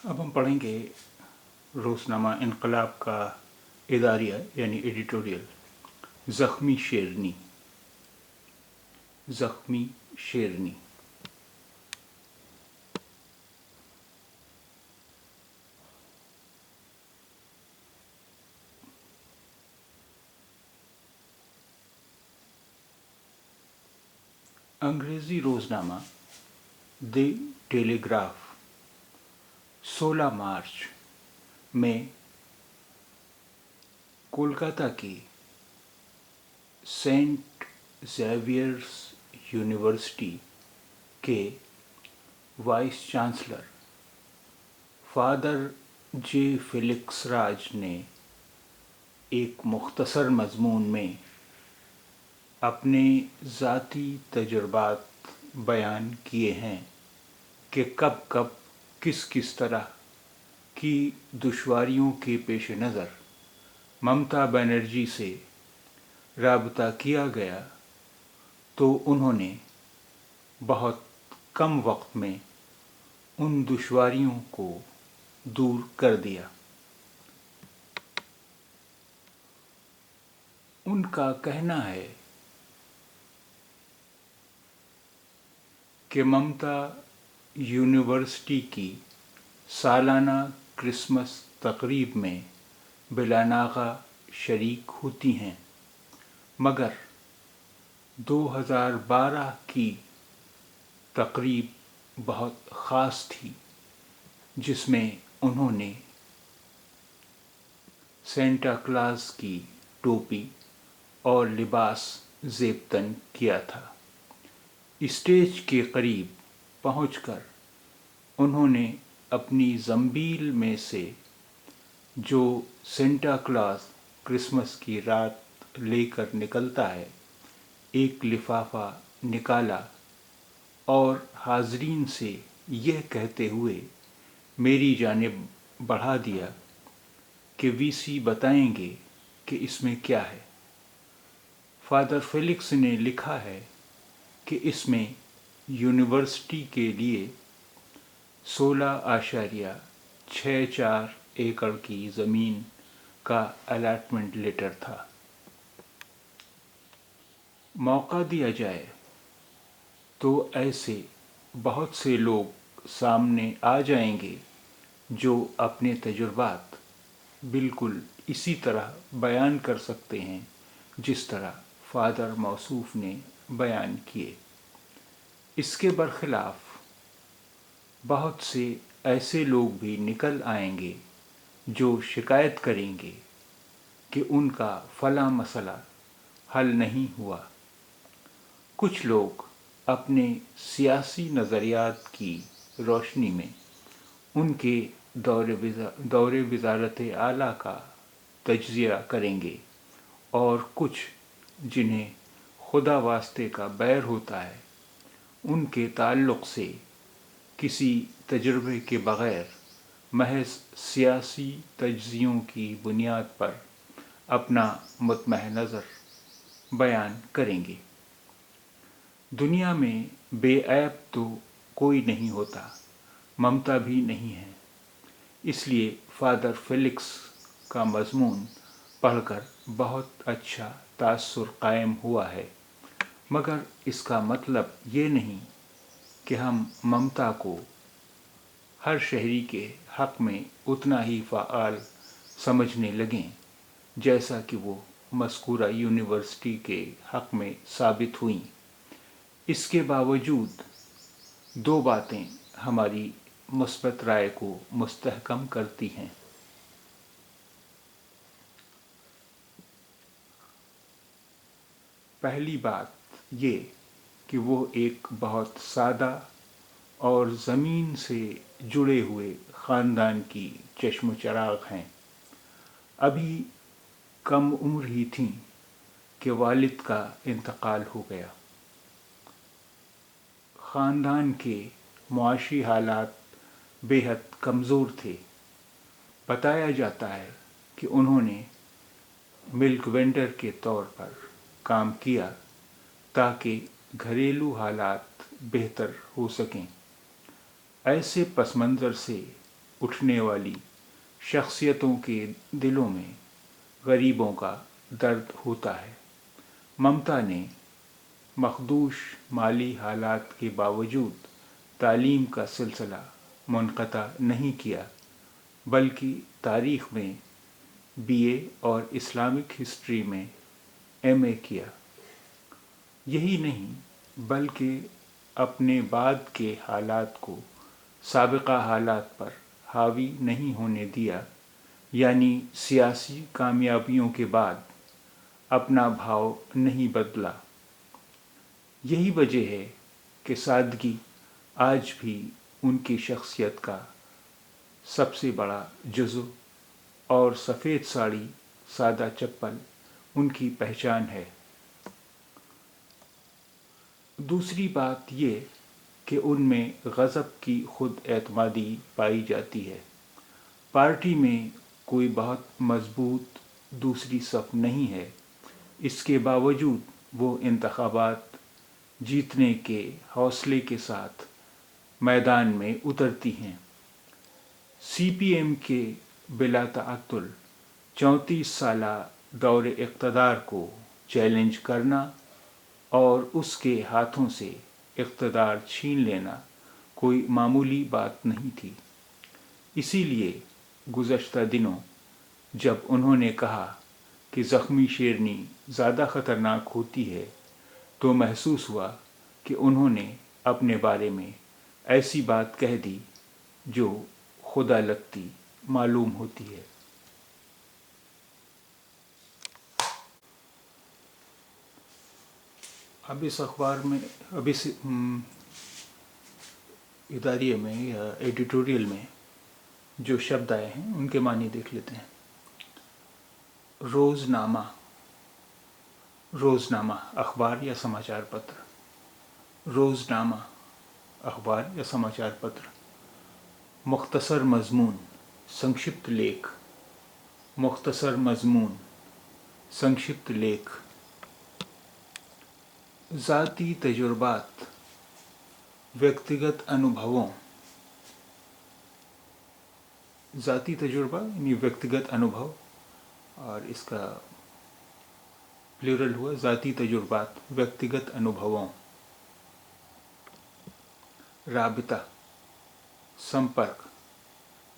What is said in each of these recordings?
अब हम पढ़ेंगे रोज़नामा इनकलाब का इदारिया यानी एडिटोरियल ज़ख्मी शेरनी। ज़ख्मी शेरनी। अंग्रेज़ी रोज़नामा द टेलीग्राफ 16 मार्च में कोलकाता की सेंट ज़ेवियर्स यूनिवर्सिटी के वाइस चांसलर फादर जे फेलिक्स राज ने एक मुख्तसर मज़मून में अपने ज़ाती तजुर्बात बयान किए हैं कि कब कब किस किस तरह की दुश्वारियों के पेश नज़र ममता बनर्जी से राबता किया गया तो उन्होंने बहुत कम वक्त में उन दुश्वारियों को दूर कर दिया। उनका कहना है कि ममता यूनिवर्सिटी की सालाना क्रिसमस तकरीब में बिलानागा शरीक होती हैं, मगर 2012 की तकरीब बहुत ख़ास थी जिसमें उन्होंने सेंटा क्लॉज की टोपी और लिबास ज़ेबतन किया था। स्टेज के करीब पहुंचकर उन्होंने अपनी ज़ंबील में से जो सेंटा क्लॉज क्रिसमस की रात लेकर निकलता है एक लिफाफा निकाला और हाज़रीन से यह कहते हुए मेरी जानिब बढ़ा दिया कि वीसी बताएंगे कि इसमें क्या है। फादर फेलिक्स ने लिखा है कि इसमें यूनिवर्सिटी के लिए 16.64 एकड़ की ज़मीन का अलॉटमेंट लेटर था। मौका दिया जाए तो ऐसे बहुत से लोग सामने आ जाएंगे जो अपने तजुर्बात बिल्कुल इसी तरह बयान कर सकते हैं जिस तरह फादर मौसूफ़ ने बयान किए। इसके बरखिलाफ़ बहुत से ऐसे लोग भी निकल आएंगे जो शिकायत करेंगे कि उनका फ़ला मसला हल नहीं हुआ। कुछ लोग अपने सियासी नज़रियात की रोशनी में उनके दौरे वज़ारत आला का तज्ज़िया करेंगे और कुछ जिन्हें खुदा वास्ते का बैर होता है उनके ताल्लुक़ से किसी तजुर्बे के बग़ैर महज सियासी तज्ज़ियों की बुनियाद पर अपना मुतमह नज़र बयान करेंगे। दुनिया में बेऐब तो कोई नहीं होता, ममता भी नहीं है। इसलिए फादर फेलिक्स का मज़मून पढ़कर बहुत अच्छा तासुर कायम हुआ है, मगर इसका मतलब ये नहीं कि हम ममता को हर शहरी के हक़ में उतना ही फ़आल समझने लगें जैसा कि वो मज़कूरा यूनिवर्सिटी के हक़ में साबित हुई। इसके बावजूद दो बातें हमारी मुस्बत राय को मुस्तहकम करती हैं। पहली बात ये कि वो एक बहुत सादा और ज़मीन से जुड़े हुए ख़ानदान की चश्म चराग़ हैं। अभी कम उम्र ही थीं कि वालिद का इंतकाल हो गया। ख़ानदान के मुआशी हालात बेहद कमज़ोर थे। बताया जाता है कि उन्होंने मिल्क वेंडर के तौर पर काम किया ताकि घरेलू हालात बेहतर हो सकें। ऐसे पस मंज़र से اٹھنے والی شخصیتوں کے دلوں میں غریبوں کا درد ہوتا ہے۔ ممتا نے مخدوش مالی حالات کے باوجود تعلیم کا سلسلہ منقطع نہیں کیا، بلکہ تاریخ میں بی اے اور اسلامک ہسٹری میں ایم اے کیا۔ یہی نہیں بلکہ اپنے بعد کے حالات کو سابقہ حالات پر حاوی نہیں ہونے دیا، یعنی سیاسی کامیابیوں کے بعد اپنا بھاؤ نہیں بدلا۔ یہی وجہ ہے کہ سادگی آج بھی ان کی شخصیت کا سب سے بڑا جزو اور سفید ساڑی سادہ چپل ان کی پہچان ہے۔ دوسری بات یہ کہ ان میں غضب کی خود اعتمادی پائی جاتی ہے۔ پارٹی میں کوئی بہت مضبوط دوسری صف نہیں ہے، اس کے باوجود وہ انتخابات جیتنے کے حوصلے کے ساتھ میدان میں اترتی ہیں۔ سی پی ایم کے بلا تعطل 34 سالہ دور اقتدار کو چیلنج کرنا اور اس کے ہاتھوں سے اقتدار چھین لینا کوئی معمولی بات نہیں تھی۔ اسی لیے گزشتہ دنوں جب انہوں نے کہا کہ زخمی شیرنی زیادہ خطرناک ہوتی ہے، تو محسوس ہوا کہ انہوں نے اپنے بارے میں ایسی بات کہہ دی جو خدا لگتی معلوم ہوتی ہے۔ اب اس اخبار میں، اب اس اداریے میں یا ایڈیٹوریل میں جو شبد آئے ہیں ان کے معنی دیکھ لیتے ہیں۔ روزنامہ، روزنامہ اخبار یا سماچار پتر۔ روزنامہ اخبار یا سماچار پتر۔ مختصر مضمون، سنکشپت لیکھ۔ مختصر مضمون، سنکشپت لیکھ۔ ذاتی تجربات، ویکتیگت انوبھووں۔ ذاتی تجربہ یعنی ویکتیگت انوبھو، اور اس کا پلیورل ہوا ذاتی تجربات، ویکتیگت انوبھووں۔ رابطہ، سمپرک۔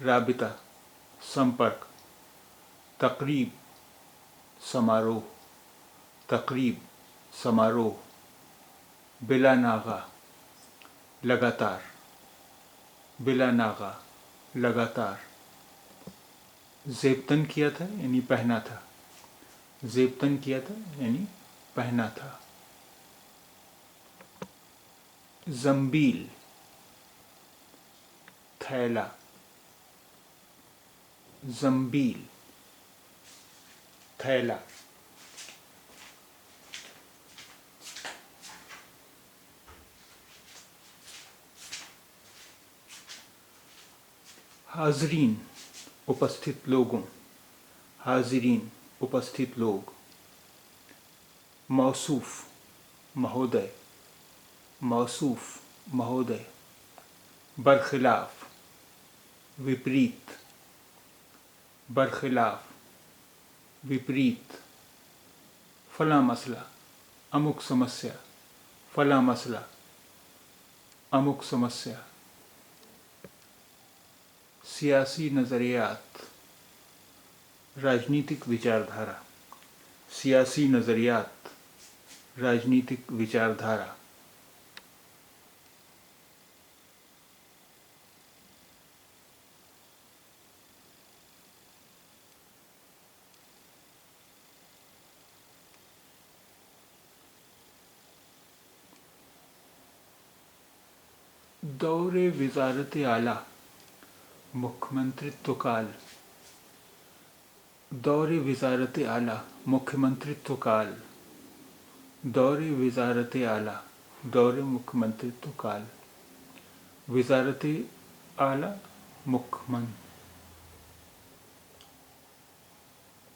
رابطہ، سمپرک۔ تقریب، سماروہ۔ تقریب، سماروہ۔ بلا ناغہ، لگاتار۔ بلا ناغہ، لگاتار۔ زیبتن کیا تھا یعنی پہنا تھا۔ زیبتن کیا تھا یعنی پہنا تھا۔ زنبیل، تھیلا۔ زنبیل، تھیلا۔ حاضرین، اپستھت لوگوں۔ حاضرین، اپستھت لوگ۔ موصوف، مہودے۔ موصوف، مہودے۔ برخلاف، وپریت۔ برخلاف، وپریت۔ فلاں مسئلہ، امک سمسیا۔ فلاں مسئلہ، امک سمسیا۔ سیاسی نظریات، راجنیتک وچاردھارا۔ سیاسی نظریات، راجنیتک وچاردھارا۔ دور وزارت اعلیٰ، مکھیہ منتریتو کال۔ دور وزارت اعلیٰ، مکھیہ منتریتو کال۔ دور وزارت اعلیٰ، دور مکھیہ منتریتو کال۔ وزارت اعلیٰ،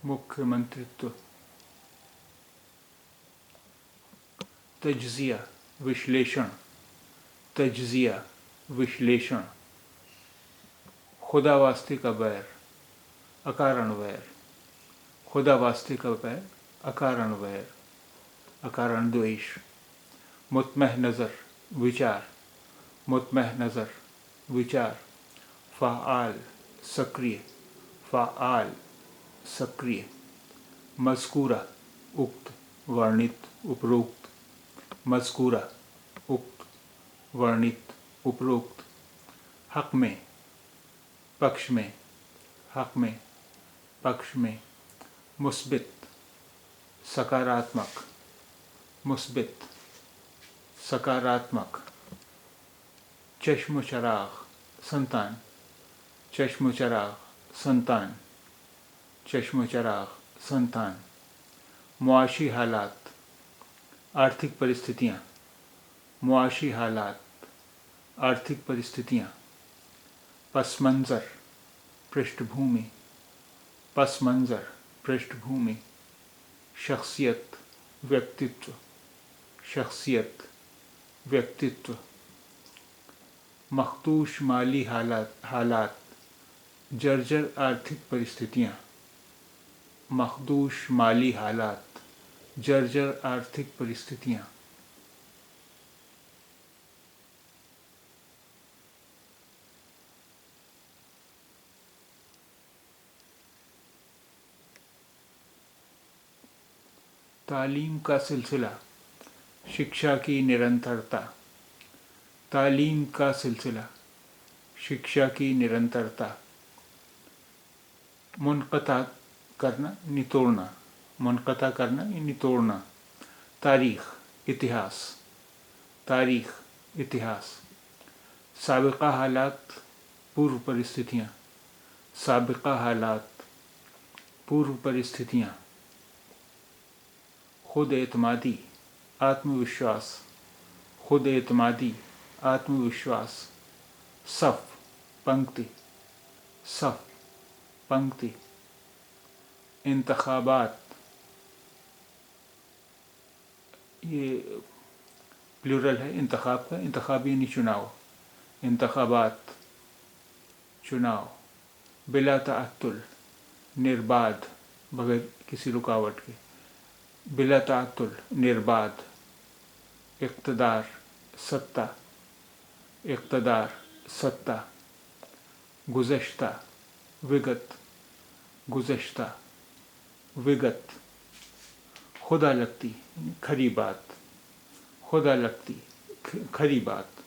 مکھیہ منتریتو۔ تجزیہ، وشلیشن۔ تجزیہ، وشلیشن۔ खुदा वास्ते का बैर अकारण वैर, खुदा वास्ते का बैर अकारण वैर, अकारण द्वेष। मुतमह नज़र विचार, मुतमह नज़र विचार, फ़आल सक्रिय, फ़आल सक्रिय। मज़कूरा उक्त वर्णित उपरोक्त, मज़कूरा उक्त वर्णित उपरोक्त। हक़ में पक्ष में, हक़ में पक्ष में। मुस्बित सकारात्मक, मुस्बित सकारात्मक। चश्म चराग संतान, चश्म चराग संतान, चश्म चराग संतान। मुआशी हालात आर्थिक परिस्थितियाँ, मुआशी हालात आर्थिक परिस्थितियाँ। पस मंज़र पृष्ठभूमि, पस मंज़र पृष्ठभूमि। शख्सियत व्यक्तित्व, शख्सियत व्यक्तित्व। मखदूश माली हालात जर्जर आर्थिक परिस्थितियाँ, मखदूश माली हालात जर्जर आर्थिक परिस्थितियाँ। तालीम का सिलसिला शिक्षा की निरंतरता, तालीम का सिलसिला शिक्षा की निरंतरता। मुनक़ता करना नितोड़ना, मुनक़ता करना नितोड़ना। तारीख़ इतिहास, तारीख़ इतिहास। साबिक़ा हालात पूर्व परिस्थितियाँ, साबिक़ा हालात पूर्व परिस्थितियाँ। खुद एतमादी आत्मविश्वास, खुद एतमादी आत्मविश्वास। सफ़ पंक्ति, सफ़ पंक्ति। इंतखाबात, ये प्लूरल है इंतखाब का, इंतखाब यानी चुनाव, इंतखाबात चुनाव। बिला ताअत्तुल निर्बाध बगैर किसी रुकावट के, बिला ताअत्तुल निर्बाध। इक़्तिदार सत्ता, इक़्तिदार सत्ता। गुज़श्ता विगत, गुज़श्ता विगत। खुदा लगती खरी बात, खुदा लगती खरी बात।